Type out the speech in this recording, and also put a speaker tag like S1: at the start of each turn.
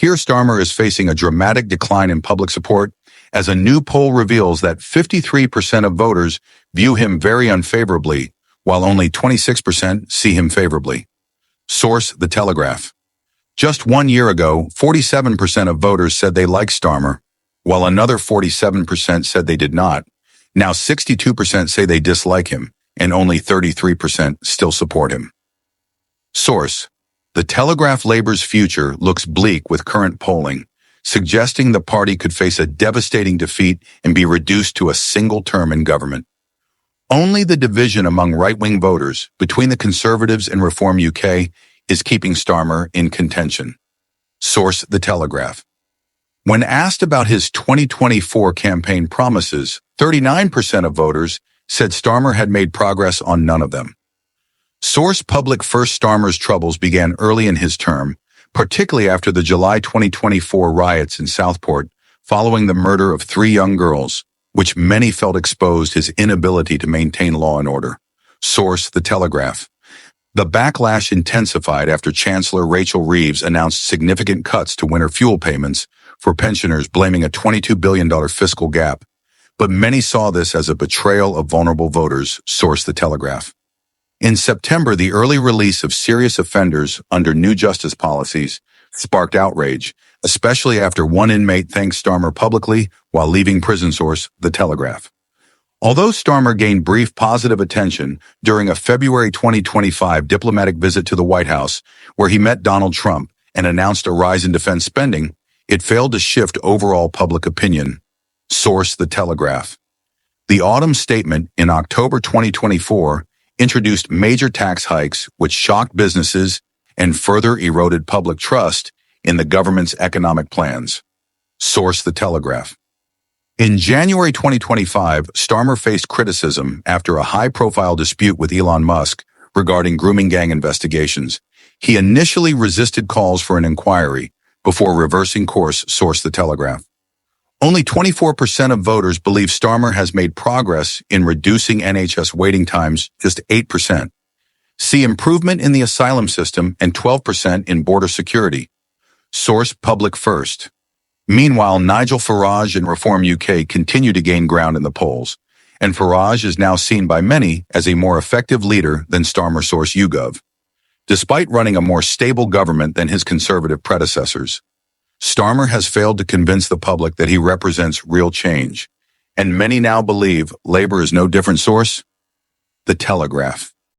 S1: Keir Starmer is facing a dramatic decline in public support as a new poll reveals that 53% of voters view him very unfavorably, while only 26% see him favorably. Source: The Telegraph. Just 1 year ago, 47% of voters said they liked Starmer, while another 47% said they did not. Now 62% say they dislike him, and only 33% still support him. Source: The Telegraph. Labour's future looks bleak with current polling, suggesting the party could face a devastating defeat and be reduced to a single term in government. Only the division among right-wing voters between the Conservatives and Reform UK is keeping Starmer in contention. Source: The Telegraph. When asked about his 2024 campaign promises, 39% of voters said Starmer had made progress on none of them. Source: Public. First, Starmer's troubles began early in his term, particularly after the July 2024 riots in Southport following the murder of 3 young girls, which many felt exposed his inability to maintain law and order. Source: The Telegraph. The backlash intensified after Chancellor Rachel Reeves announced significant cuts to winter fuel payments for pensioners, blaming a $22 billion fiscal gap. But many saw this as a betrayal of vulnerable voters. Source: The Telegraph. In September, the early release of serious offenders under new justice policies sparked outrage, especially after one inmate thanked Starmer publicly while leaving prison. Source: The Telegraph. Although Starmer gained brief positive attention during a February 2025 diplomatic visit to the White House, where he met Donald Trump and announced a rise in defense spending, it failed to shift overall public opinion. Source: The Telegraph. The autumn statement in October 2024 introduced major tax hikes which shocked businesses and further eroded public trust in the government's economic plans. Source: The Telegraph. In January 2025, Starmer faced criticism after a high-profile dispute with Elon Musk regarding grooming gang investigations. He initially resisted calls for an inquiry before reversing course. Source: The Telegraph. Only 24% of voters believe Starmer has made progress in reducing NHS waiting times, just 8%. See improvement in the asylum system and 12% in border security. Source: Public First. Meanwhile, Nigel Farage and Reform UK continue to gain ground in the polls, and Farage is now seen by many as a more effective leader than Starmer. Source: YouGov. Despite running a more stable government than his Conservative predecessors, Starmer has failed to convince the public that he represents real change, and many now believe Labour is no different. Source: The Telegraph.